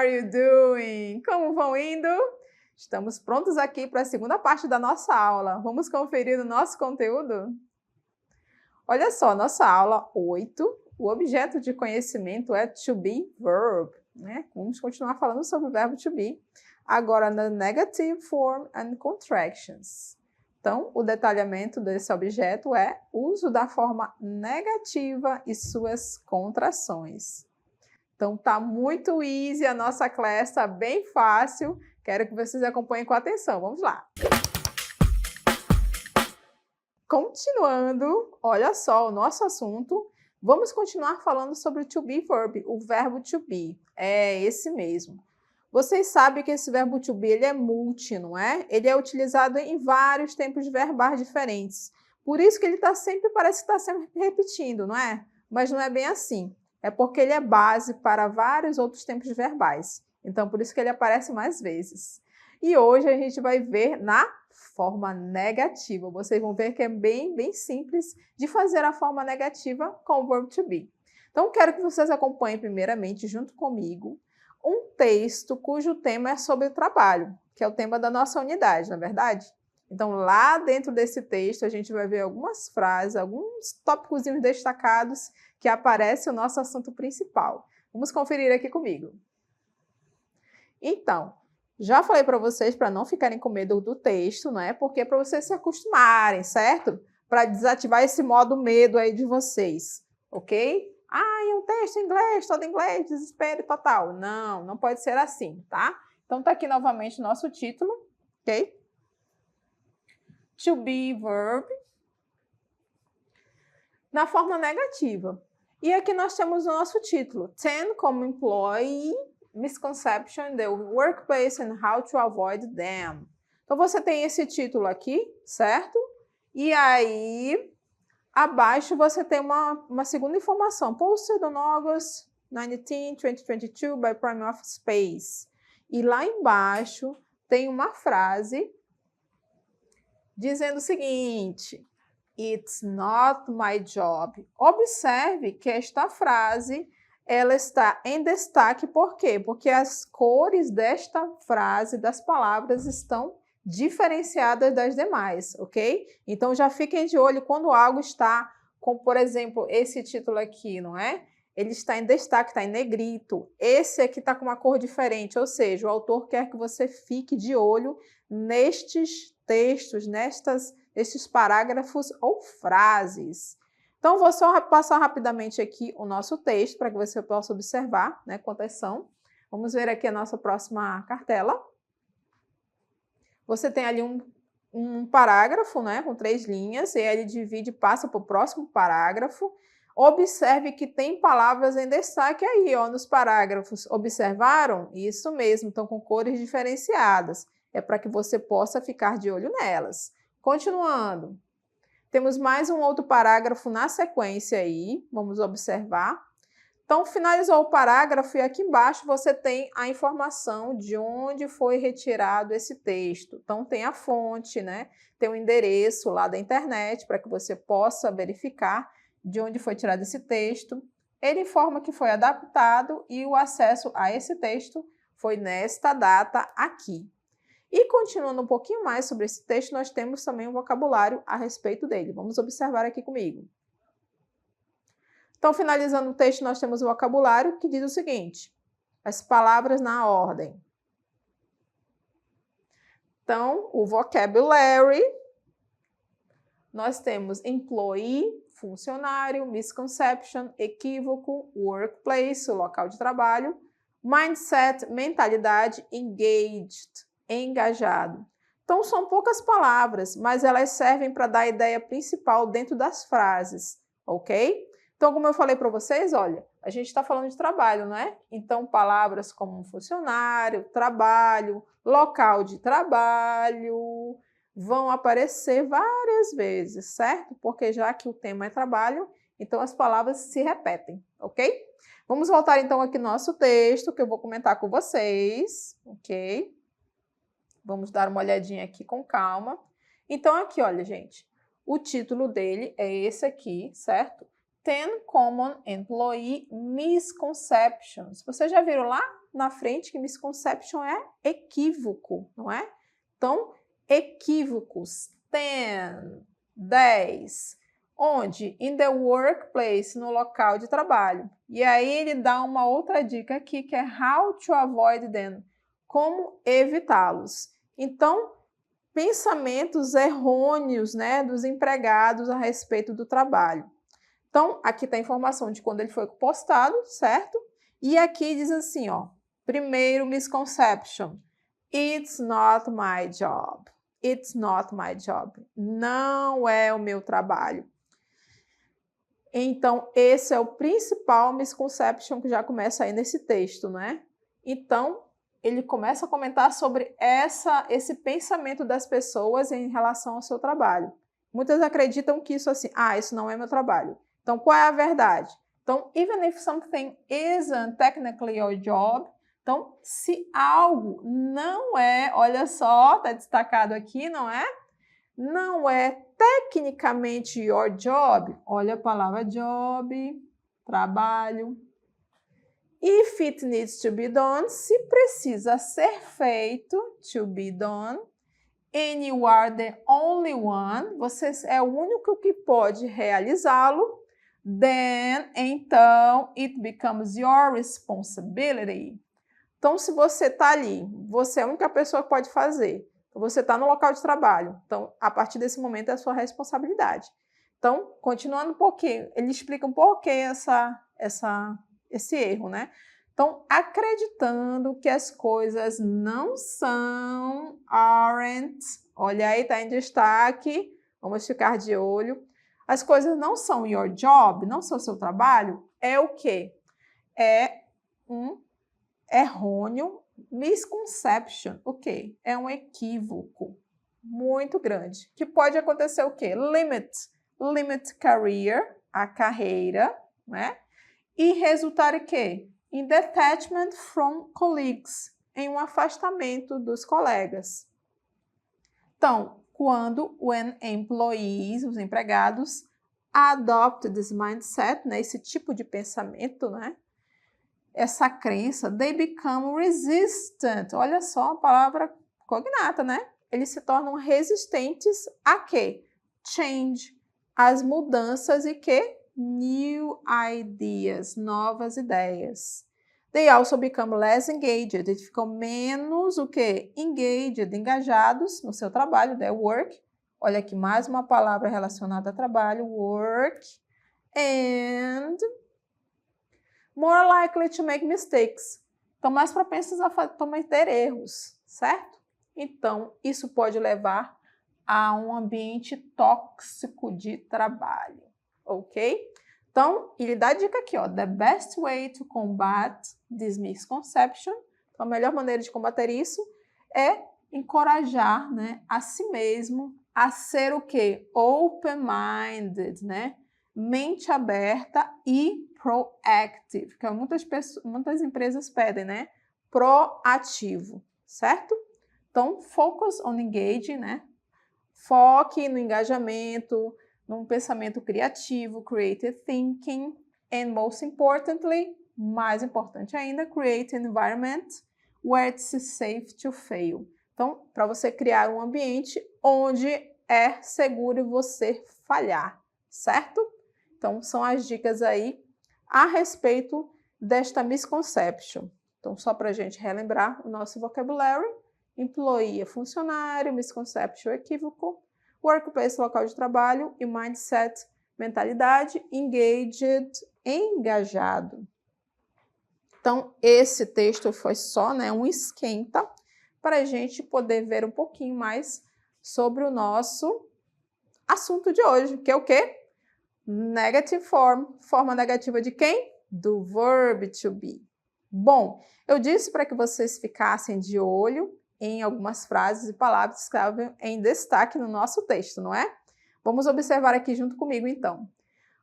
are you doing? Como vão indo? Estamos prontos aqui para a segunda parte da nossa aula. Vamos conferir o nosso conteúdo? Olha só, nossa aula 8, o objeto de conhecimento é to be verb, né? Vamos continuar falando sobre o verbo to be, agora na negative form and contractions. Então, o detalhamento desse objeto é uso da forma negativa e suas contrações. Então, tá muito easy, a nossa classe está bem fácil. Quero que vocês acompanhem com atenção. Vamos lá! Continuando, olha só o nosso assunto. Vamos continuar falando sobre o to be verb, o verbo to be. É esse mesmo. Vocês sabem que esse verbo to be ele é multi, não é? Ele é utilizado em vários tempos verbais diferentes. Por isso que ele parece que está sempre repetindo, não é? Mas não é bem assim. É porque ele é base para vários outros tempos verbais. Então, por isso que ele aparece mais vezes. E hoje a gente vai ver na forma negativa. Vocês vão ver que é bem simples de fazer a forma negativa com o verbo to be. Então, quero que vocês acompanhem primeiramente, junto comigo, um texto cujo tema é sobre o trabalho, que é o tema da nossa unidade, não é verdade? Então, lá dentro desse texto, a gente vai ver algumas frases, alguns tópicos destacados que aparece o nosso assunto principal. Vamos conferir aqui comigo. Então, já falei para vocês para não ficarem com medo do texto, não é? Porque é para vocês se acostumarem, certo? Para desativar esse modo medo aí de vocês, ok? É um texto em inglês, todo em inglês, desespero total. Não, não pode ser assim, tá? Então, tá aqui novamente o nosso título, ok? To be verb. Na forma negativa. E aqui nós temos o nosso título. 10 como employee misconception in the workplace and how to avoid them. Então, você tem esse título aqui, certo? E aí, abaixo você tem uma segunda informação. Posted on August 19, 2022 by Prime Office Space. E lá embaixo tem uma frase dizendo o seguinte: It's not my job. Observe que esta frase ela está em destaque, por quê? Porque as cores desta frase, das palavras, estão diferenciadas das demais, ok? Então, já fiquem de olho quando algo está com, por exemplo, esse título aqui, não é? Ele está em destaque, está em negrito. Esse aqui está com uma cor diferente, ou seja, o autor quer que você fique de olho nestes textos, nestes parágrafos ou frases. Então, vou só passar rapidamente aqui o nosso texto para que você possa observar, né, quantas são. Vamos ver aqui a nossa próxima cartela. Você tem ali um parágrafo, né, com 3 linhas, e ele divide e passa para o próximo parágrafo. Observe que tem palavras em destaque aí, ó, nos parágrafos. Observaram? Isso mesmo, estão com cores diferenciadas. É para que você possa ficar de olho nelas. Continuando. Temos mais um outro parágrafo na sequência aí, vamos observar. Então, finalizou o parágrafo e aqui embaixo você tem a informação de onde foi retirado esse texto. Então, tem a fonte, né? Tem o endereço lá da internet para que você possa verificar de onde foi tirado esse texto. Ele informa que foi adaptado e o acesso a esse texto foi nesta data aqui. E continuando um pouquinho mais sobre esse texto, nós temos também um vocabulário a respeito dele. Vamos observar aqui comigo. Então, finalizando o texto, nós temos o vocabulário que diz o seguinte: as palavras na ordem. Então, o vocabulary, nós temos employee, funcionário, misconception, equívoco, workplace, o local de trabalho, mindset, mentalidade, engaged, engajado. Então, são poucas palavras, mas elas servem para dar a ideia principal dentro das frases, ok? Então, como eu falei para vocês, olha, a gente está falando de trabalho, não é? Então, palavras como funcionário, trabalho, local de trabalho, vão aparecer várias vezes, certo? Porque já que o tema é trabalho, então as palavras se repetem, ok? Vamos voltar então aqui no nosso texto, que eu vou comentar com vocês, ok? Vamos dar uma olhadinha aqui com calma. Então, aqui, olha, gente, o título dele é esse aqui, certo? 10 common employee misconceptions. Vocês já viram lá na frente que misconception é equívoco, não é? Então, equívocos. 10. Onde? In the workplace, no local de trabalho. E aí ele dá uma outra dica aqui, que é how to avoid them. Como evitá-los. Então, pensamentos errôneos, né, dos empregados a respeito do trabalho. Então, aqui está a informação de quando ele foi postado, certo? E aqui diz assim, ó, primeiro misconception. It's not my job. It's not my job. Não é o meu trabalho. Então, esse é o principal misconception que já começa aí nesse texto, né? Então, ele começa a comentar sobre esse pensamento das pessoas em relação ao seu trabalho. Muitas acreditam que isso assim, isso não é meu trabalho. Então, qual é a verdade? Então, even if something isn't technically your job, então, se algo não é, olha só, está destacado aqui, não é? Não é tecnicamente your job, olha a palavra job, trabalho. If it needs to be done, se precisa ser feito, to be done, and you are the only one, você é o único que pode realizá-lo, then, então, it becomes your responsibility. Então, se você está ali, você é a única pessoa que pode fazer, você está no local de trabalho, então, a partir desse momento é a sua responsabilidade. Então, continuando um pouquinho, ele explica um pouquinho esse erro, né? Então, acreditando que as coisas não são, aren't, olha aí, está em destaque, vamos ficar de olho. As coisas não são your job, não são seu trabalho, é o quê? É um errôneo, misconception, o quê? É um equívoco muito grande, que pode acontecer o quê? Limit career, a carreira, né? E resultar em quê? In detachment from colleagues, em um afastamento dos colegas. Então, quando when employees, os empregados, adopt this mindset, né, esse tipo de pensamento, né, essa crença, they become resistant. Olha só a palavra cognata, né? Eles se tornam resistentes a quê? Change, as mudanças e quê? New ideas, novas ideias. They also become less engaged. Eles ficam menos o quê? Engaged, engajados no seu trabalho, their work. Olha aqui, mais uma palavra relacionada a trabalho, work. And more likely to make mistakes. Estão mais propensos a cometer erros, certo? Então, isso pode levar a um ambiente tóxico de trabalho, ok? Então, ele dá a dica aqui, ó, the best way to combat this misconception, então, a melhor maneira de combater isso é encorajar, né, a si mesmo a ser o quê? Open-minded, né? Mente aberta e proactive, que muitas empresas pedem, né? Proativo, certo? Então, focus on engaging, né? Foque no engajamento, num pensamento criativo, creative thinking, and most importantly, mais importante ainda, create an environment where it's safe to fail. Então, para você criar um ambiente onde é seguro você falhar, certo? Então, são as dicas aí a respeito desta misconception. Então, só para a gente relembrar o nosso vocabulário, employee é funcionário, misconception é equívoco, workplace, local de trabalho, e mindset, mentalidade, engaged, engajado. Então, esse texto foi só, né, um esquenta para a gente poder ver um pouquinho mais sobre o nosso assunto de hoje, que é o quê? Negative form. Forma negativa de quem? Do verb to be. Bom, eu disse para que vocês ficassem de olho em algumas frases e palavras que estavam em destaque no nosso texto, não é? Vamos observar aqui junto comigo, então.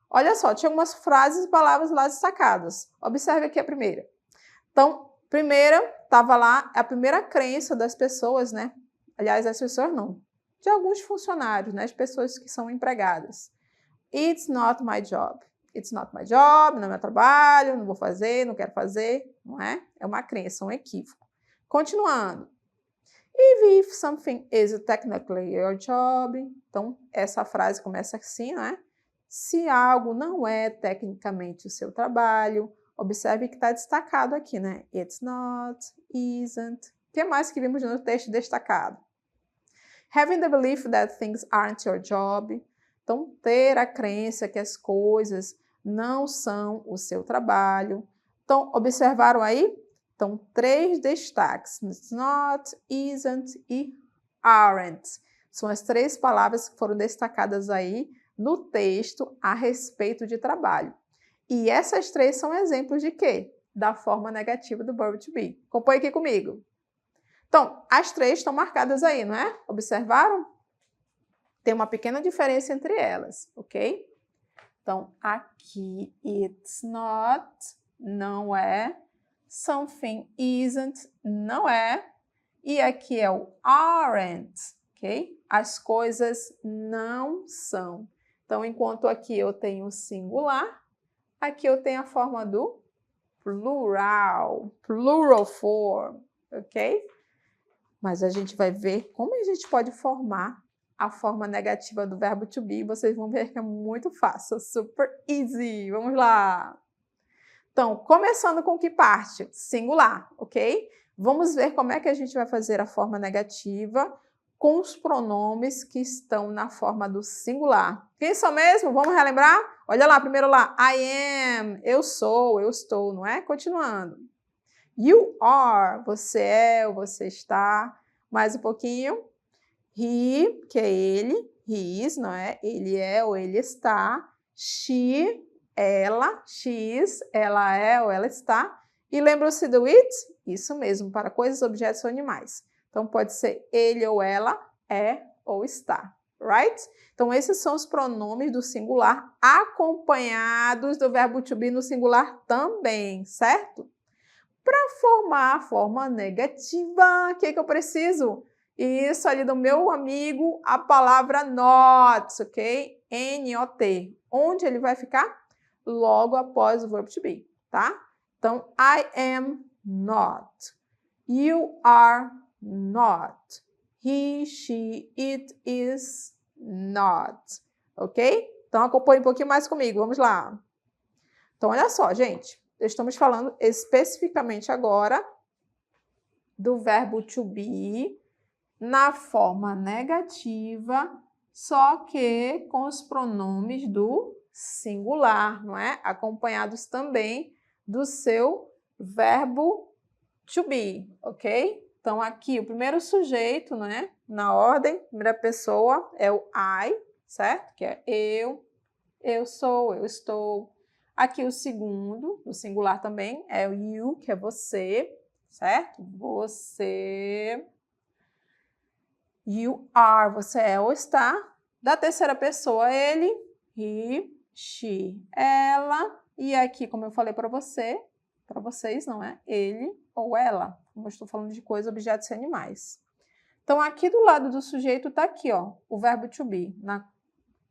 Olha só, tinha algumas frases e palavras lá destacadas. Observe aqui a primeira. Então, primeira, estava lá a primeira crença das pessoas, né? Aliás, das pessoas não, de alguns funcionários, né? As pessoas que são empregadas. It's not my job. It's not my job, não é meu trabalho, não vou fazer, não quero fazer, não é? É uma crença, um equívoco. Continuando. If something is technically your job, então essa frase começa assim, né? Se algo não é tecnicamente o seu trabalho, observe que está destacado aqui, né? It's not, isn't. O que mais que vimos no texto destacado? Having the belief that things aren't your job. Então, ter a crença que as coisas não são o seu trabalho. Então, observaram aí? Então, 3 destaques. It's not, isn't e aren't. São as 3 palavras que foram destacadas aí no texto a respeito de trabalho. E essas 3 são exemplos de quê? Da forma negativa do verbo to be. Acompanhe aqui comigo. Então, as 3 estão marcadas aí, não é? Observaram? Tem uma pequena diferença entre elas, ok? Então, aqui, it's not, não é. Something isn't, não é. E aqui é o aren't, ok? As coisas não são. Então, enquanto aqui eu tenho o singular, aqui eu tenho a forma do plural form, ok? Mas a gente vai ver como a gente pode formar a forma negativa do verbo to be. Vocês vão ver que é muito fácil, super easy. Vamos lá! Então, começando com que parte? Singular, ok? Vamos ver como é que a gente vai fazer a forma negativa com os pronomes que estão na forma do singular. Quem são mesmo? Vamos relembrar? Olha lá, primeiro lá. I am, eu sou, eu estou, não é? Continuando. You are, você é ou você está. Mais um pouquinho. He, que é ele. He is, não é? Ele é ou ele está. She, ela. She is, ela é ou ela está. E lembram-se do it? Isso mesmo, para coisas, objetos ou animais. Então, pode ser ele ou ela, é ou está. Right? Então, esses são os pronomes do singular acompanhados do verbo to be no singular também, certo? Para formar a forma negativa, o que eu preciso? Isso ali do meu amigo, a palavra not, ok? N-O-T. Onde ele vai ficar? Logo após o verbo to be, tá? Então, I am not. You are not. He, she, it is not. Ok? Então, acompanhe um pouquinho mais comigo. Vamos lá. Então, olha só, gente. Estamos falando especificamente agora do verbo to be na forma negativa, só que com os pronomes do singular, não é? Acompanhados também do seu verbo to be, ok? Então, aqui o primeiro sujeito, né? Na ordem, primeira pessoa é o I, certo? Que é eu sou, eu estou. Aqui o segundo, o singular também, é o you, que é você, certo? Você. You are, você é ou está. Da terceira pessoa, ele, he, she, ela. E aqui, como eu falei para vocês, não é? Ele ou ela. Como eu estou falando de coisas, objetos e animais. Então, aqui do lado do sujeito está aqui, ó, o verbo to be,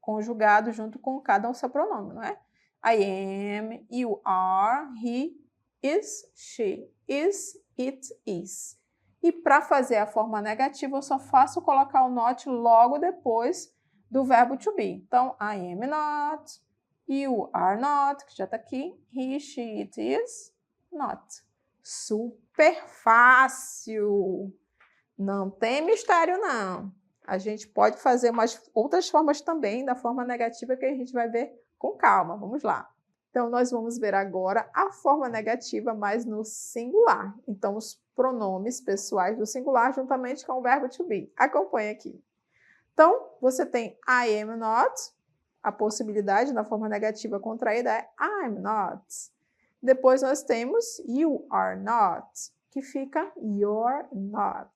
conjugado junto com cada um seu pronome, não é? I am, you are, he is, she is, it is. E para fazer a forma negativa, eu só faço colocar o not logo depois do verbo to be. Então, I am not, you are not, que já está aqui, he, she, it is, not. Super fácil! Não tem mistério, não. A gente pode fazer umas outras formas também da forma negativa que a gente vai ver com calma. Vamos lá. Então, nós vamos ver agora a forma negativa, mas no singular. Então, os pronomes pessoais do singular juntamente com o verbo to be. Acompanhe aqui. Então, você tem I am not. A possibilidade da forma negativa contraída é I'm not. Depois nós temos you are not, que fica you're not.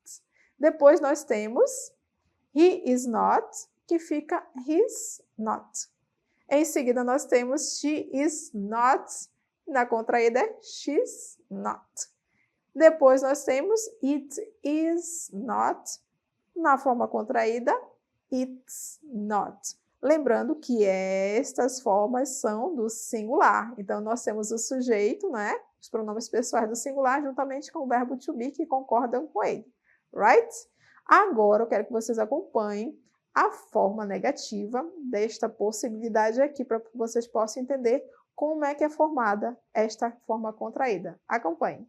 Depois nós temos he is not, que fica he's not. Em seguida, nós temos she is not, na contraída é she's not. Depois, nós temos it is not, na forma contraída, it's not. Lembrando que estas formas são do singular. Então, nós temos o sujeito, né? Os pronomes pessoais do singular, juntamente com o verbo to be, que concordam com ele. Right? Agora, eu quero que vocês acompanhem a forma negativa desta possibilidade aqui, para que vocês possam entender como é que é formada esta forma contraída. Acompanhe.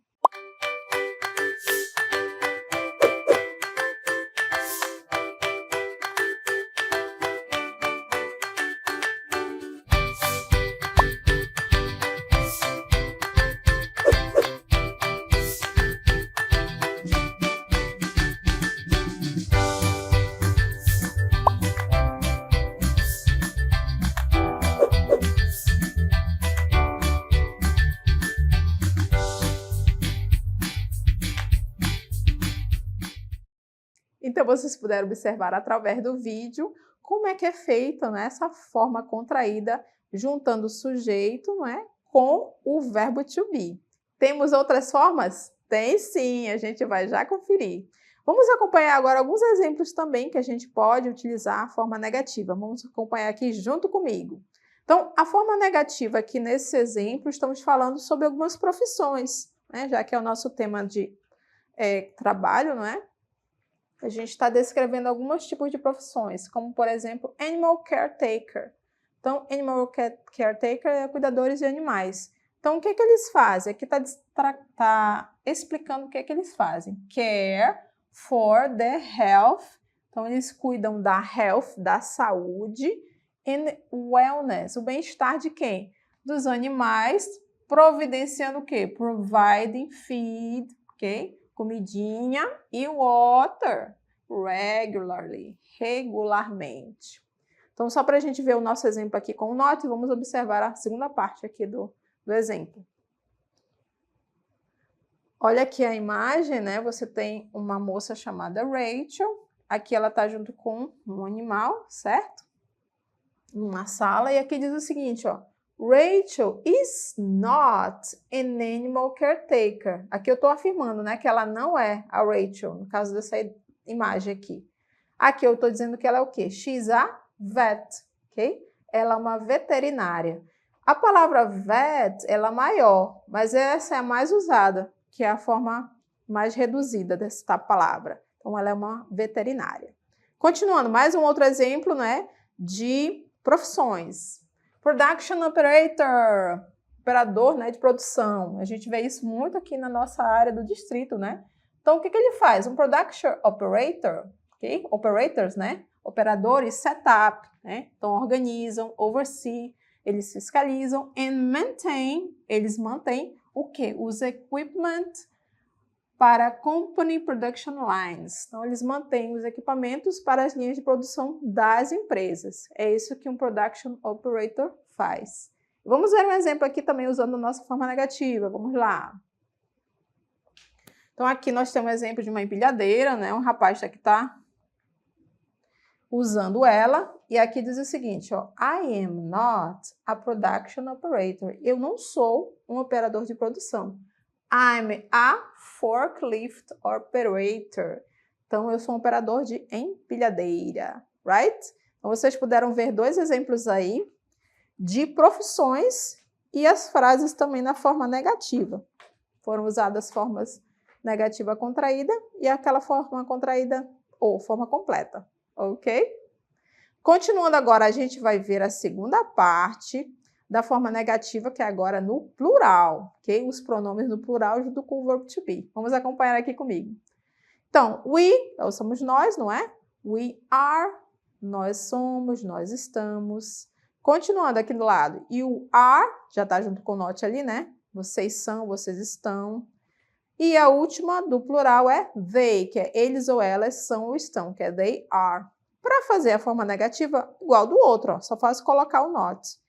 Então, vocês puderam observar através do vídeo como é que é feita, né, essa forma contraída, juntando o sujeito, né, com o verbo to be. Temos outras formas? Tem sim, a gente vai já conferir. Vamos acompanhar agora alguns exemplos também que a gente pode utilizar a forma negativa. Vamos acompanhar aqui junto comigo. Então, a forma negativa aqui nesse exemplo, estamos falando sobre algumas profissões, né, já que é o nosso tema de trabalho, não é? A gente está descrevendo alguns tipos de profissões, como, por exemplo, animal caretaker. Então, animal caretaker é cuidadores de animais. Então, o que eles fazem? Aqui está explicando o que eles fazem. Care for the health. Então, eles cuidam da health, da saúde, and wellness. O bem-estar de quem? Dos animais, providenciando o quê? Providing feed, ok? Comidinha e water, regularmente. Então, só para a gente ver o nosso exemplo aqui com o not, vamos observar a segunda parte aqui do exemplo. Olha aqui a imagem, né? Você tem uma moça chamada Rachel. Aqui ela está junto com um animal, certo? Numa sala. E aqui diz o seguinte, ó. Rachel is not an animal caretaker. Aqui eu estou afirmando, né, que ela não é a Rachel, no caso dessa imagem aqui. Aqui eu estou dizendo que ela é o quê? She's a vet, ok? Ela é uma veterinária. A palavra vet, ela é maior, mas essa é a mais usada, que é a forma mais reduzida dessa palavra. Então, ela é uma veterinária. Continuando, mais um outro exemplo, né, de profissões. Production operator, operador, né, de produção. A gente vê isso muito aqui na nossa área do distrito, né? Então, o que ele faz? Um production operator, ok? Operators, né? Operadores, setup, né? Então, organizam, oversee, eles fiscalizam, and maintain, eles mantêm o quê? Os equipment para company production lines. Então, eles mantêm os equipamentos para as linhas de produção das empresas. É isso que um production operator faz. Vamos ver um exemplo aqui também usando a nossa forma negativa. Vamos lá. Então, aqui nós temos um exemplo de uma empilhadeira, né? Um rapaz que está usando ela. E aqui diz o seguinte, ó. I am not a production operator. Eu não sou um operador de produção. I'm a forklift operator. Então, eu sou um operador de empilhadeira, right? Então, vocês puderam ver dois exemplos aí de profissões e as frases também na forma negativa. Foram usadas formas negativa contraída e aquela forma contraída ou forma completa, ok? Continuando agora, a gente vai ver a segunda parte da forma negativa, que é agora no plural, ok? Os pronomes no plural junto com o verbo to be. Vamos acompanhar aqui comigo. Então, we, somos nós, não é? We are, nós somos, nós estamos. Continuando aqui do lado, you are, já está junto com o not ali, né? Vocês são, vocês estão. E a última do plural é they, que é eles ou elas são ou estão, que é they are. Para fazer a forma negativa, igual do outro, ó, só faço colocar o not.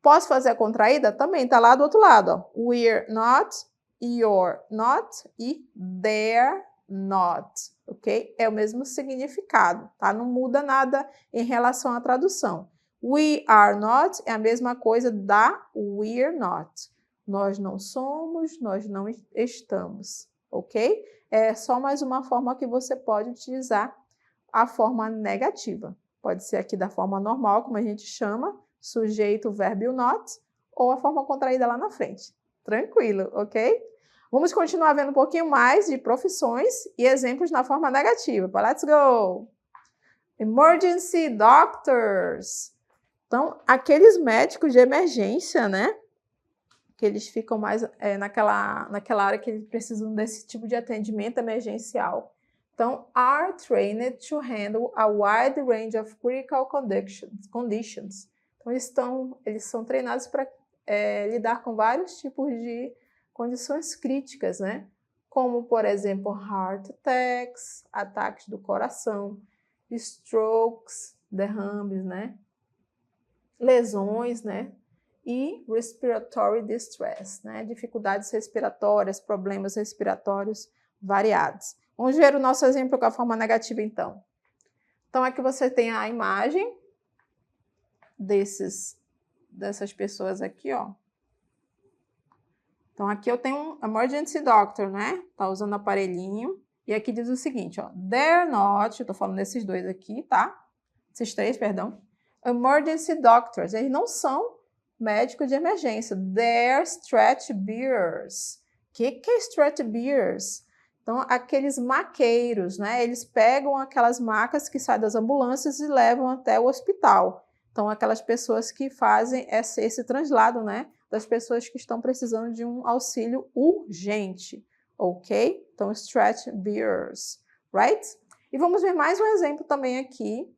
Posso fazer a contraída? Também está lá do outro lado. Ó. We're not, you're not e they're not. Ok? É o mesmo significado, tá? Não muda nada em relação à tradução. We are not é a mesma coisa da we're not. Nós não somos, nós não estamos. Ok? É só mais uma forma que você pode utilizar a forma negativa. Pode ser aqui da forma normal, como a gente chama, sujeito, verbo e o not, ou a forma contraída lá na frente. Tranquilo, ok? Vamos continuar vendo um pouquinho mais de profissões e exemplos na forma negativa. Let's go! Emergency doctors. Então, aqueles médicos de emergência, né? Que eles ficam mais naquela área que eles precisam desse tipo de atendimento emergencial. Então, are trained to handle a wide range of critical conditions. Então, eles são treinados para lidar com vários tipos de condições críticas, né? Como, por exemplo, heart attacks, ataques do coração, strokes, derrames, né? Lesões, né? E respiratory distress, né? Dificuldades respiratórias, problemas respiratórios variados. Vamos ver o nosso exemplo com a forma negativa, então. Então, aqui você tem a imagem dessas pessoas aqui, ó. Então, aqui eu tenho um emergency doctor, né? Tá usando aparelhinho. E aqui diz o seguinte, ó. They're not, eu tô falando desses dois aqui, tá? Esses três, perdão. Emergency doctors, eles não são médicos de emergência. They're stretch bearers. O que é stretch bearers? Então, aqueles maqueiros, né? Eles pegam aquelas macas que saem das ambulâncias e levam até o hospital. Então, aquelas pessoas que fazem esse translado, né? Das pessoas que estão precisando de um auxílio urgente, ok? Então, stretch bearers, right? E vamos ver mais um exemplo também aqui,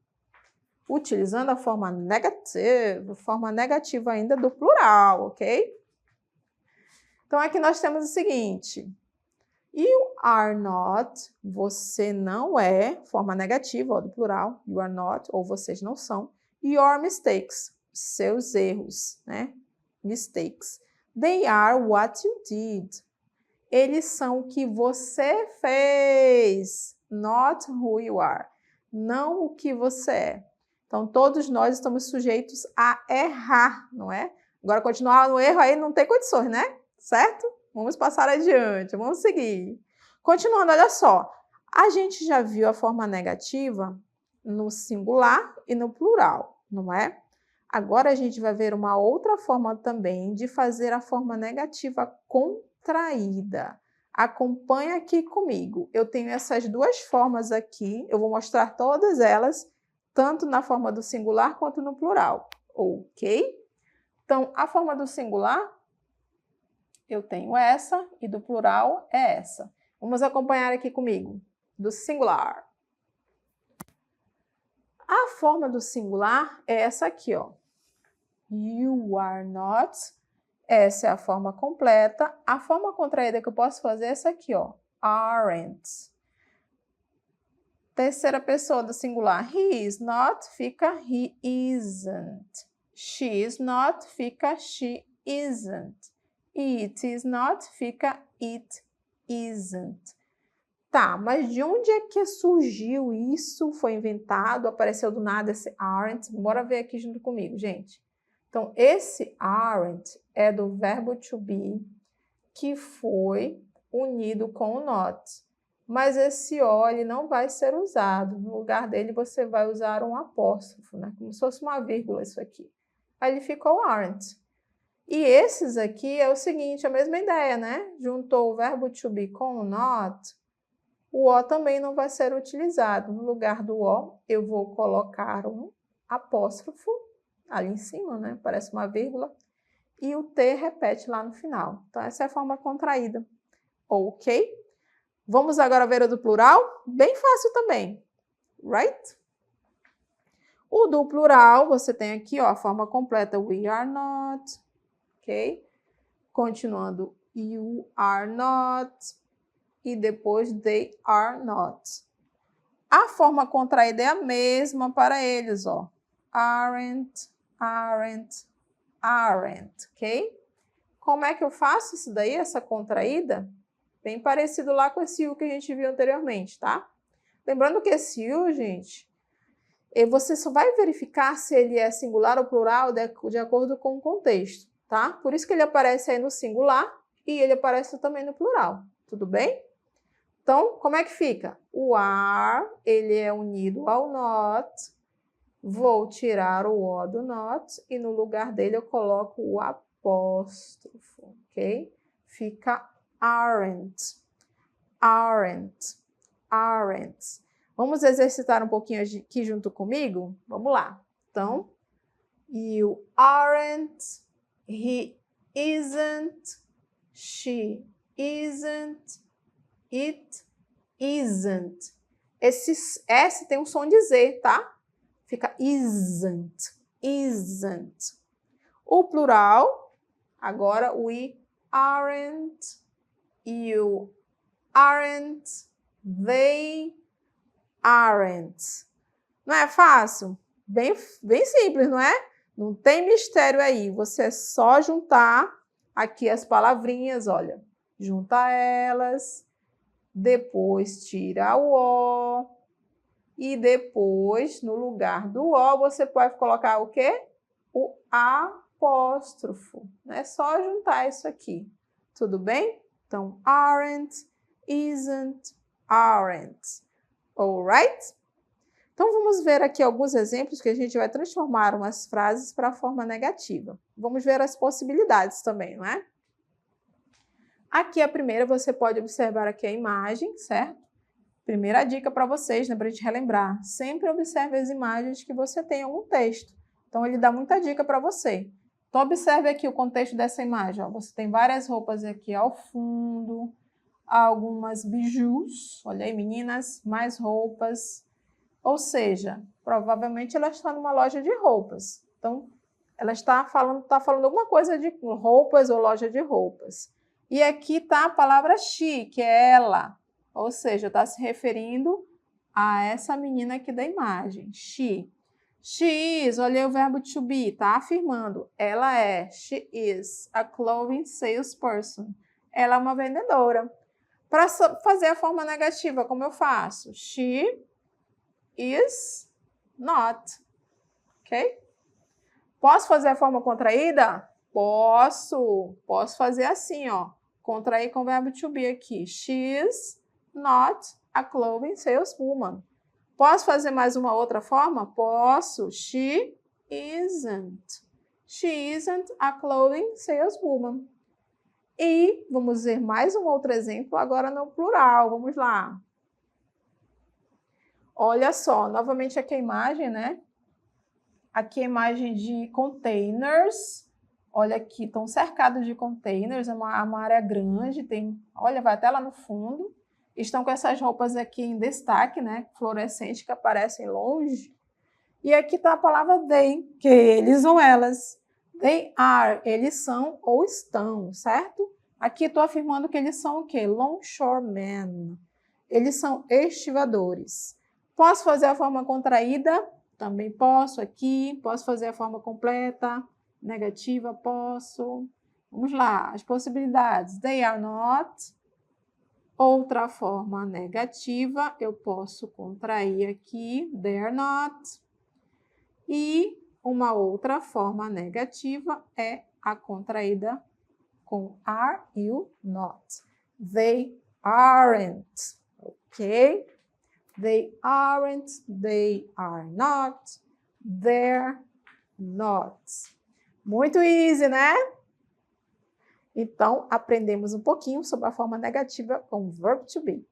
utilizando a forma negativa ainda do plural, ok? Então, aqui nós temos o seguinte, you are not, você não é, forma negativa, ó, do plural, you are not, ou vocês não são, your mistakes, seus erros, né? Mistakes. They are what you did. Eles são o que você fez, not who you are, não o que você é. Então, todos nós estamos sujeitos a errar, não é? Agora, continuar no erro aí não tem condições, né? Certo? Vamos passar adiante, vamos seguir. Continuando, olha só. A gente já viu a forma negativa no singular e no plural, não é? Agora, a gente vai ver uma outra forma também de fazer a forma negativa contraída. Acompanha aqui comigo. Eu tenho essas duas formas aqui, eu vou mostrar todas elas, tanto na forma do singular quanto no plural, ok? Então, a forma do singular, eu tenho essa, e do plural é essa. Vamos acompanhar aqui comigo, do singular. A forma do singular é essa aqui, ó. You are not. Essa é a forma completa. A forma contraída que eu posso fazer é essa aqui, ó. Aren't. Terceira pessoa do singular. He is not, fica he isn't. She is not, fica she isn't. It is not, fica it isn't. Tá, mas de onde é que surgiu isso? Foi inventado? Apareceu do nada esse aren't? Bora ver aqui junto comigo, gente. Então, esse aren't é do verbo to be, que foi unido com o not. Mas esse O ele não vai ser usado. No lugar dele, você vai usar um apóstrofo, né? Como se fosse uma vírgula isso aqui. Aí ele ficou aren't. E esses aqui é o seguinte, a mesma ideia, né? Juntou o verbo to be com o not, o O também não vai ser utilizado. No lugar do O, eu vou colocar um apóstrofo ali em cima, né? Parece uma vírgula. E o T repete lá no final. Então, essa é a forma contraída. Ok? Vamos agora ver o do plural? Bem fácil também. Right? O do plural, você tem aqui, ó, a forma completa. We are not. Ok? Continuando, you are not. E depois, they are not. A forma contraída é a mesma para eles, ó. Aren't, aren't, aren't, ok? Como é que eu faço isso daí, essa contraída? Bem parecido lá com esse U que a gente viu anteriormente, tá? Lembrando que esse U, gente, você só vai verificar se ele é singular ou plural de acordo com o contexto, tá? Por isso que ele aparece aí no singular e ele aparece também no plural, tudo bem? Então, como é que fica? O are, ele é unido ao not, Vou tirar o O do not e no lugar dele eu coloco o apóstrofo, ok? Fica aren't, aren't, aren't. Vamos exercitar um pouquinho aqui junto comigo? Vamos lá. Então, you aren't, he isn't, she isn't, it isn't. Esse S tem um som de Z, tá? Fica isn't, isn't. O plural, agora we aren't, you aren't, they aren't. Não é fácil? Bem simples, não é? Não tem mistério aí. Você é só juntar aqui as palavrinhas, olha. Junta elas, depois tira o O e depois, no lugar do O, você pode colocar o quê? O apóstrofo. É só juntar isso aqui. Tudo bem? Então, aren't, isn't, aren't. Alright? Então, vamos ver aqui alguns exemplos que a gente vai transformar umas frases para a forma negativa. Vamos ver as possibilidades também, não é? Aqui a primeira, você pode observar aqui a imagem, certo? Primeira dica para vocês, né, para a gente relembrar. Sempre observe as imagens que você tem em algum texto. Então, ele dá muita dica para você. Então, observe aqui o contexto dessa imagem. Ó. Você tem várias roupas aqui ao fundo, algumas bijus. Olha aí, meninas, mais roupas. Ou seja, provavelmente ela está numa loja de roupas. Então, ela está falando alguma coisa de roupas ou loja de roupas. E aqui está a palavra she, que é ela. Ou seja, está se referindo a essa menina aqui da imagem. She. She is, olha aí o verbo to be, está afirmando. Ela é, she is, a clothing salesperson. Ela é uma vendedora. Para fazer a forma negativa, como eu faço? She is not. Ok? Posso fazer a forma contraída? Posso. Posso fazer assim, ó. Contrair com o verbo to be aqui. She is not a clothing saleswoman. Posso fazer mais uma outra forma? Posso. She isn't. She isn't a clothing saleswoman. E vamos ver mais um outro exemplo, agora no plural. Vamos lá. Olha só, novamente aqui a imagem, né? Aqui a imagem de containers. Olha aqui, estão cercados de containers, é uma área grande, tem, olha, vai até lá no fundo. Estão com essas roupas aqui em destaque, né? Fluorescente, que aparecem longe. E aqui está a palavra they, que é eles ou elas. They are, eles são ou estão, certo? Aqui estou afirmando que eles são o quê? Longshoremen. Eles são estivadores. Posso fazer a forma contraída? Também posso aqui. Posso fazer a forma completa? Negativa, posso. Vamos lá, as possibilidades. They are not. Outra forma negativa, eu posso contrair aqui. They are not. E uma outra forma negativa é a contraída com are you not. They aren't. Ok? They aren't. They are not. They're not. Muito easy, né? Então, aprendemos um pouquinho sobre a forma negativa com verb to be.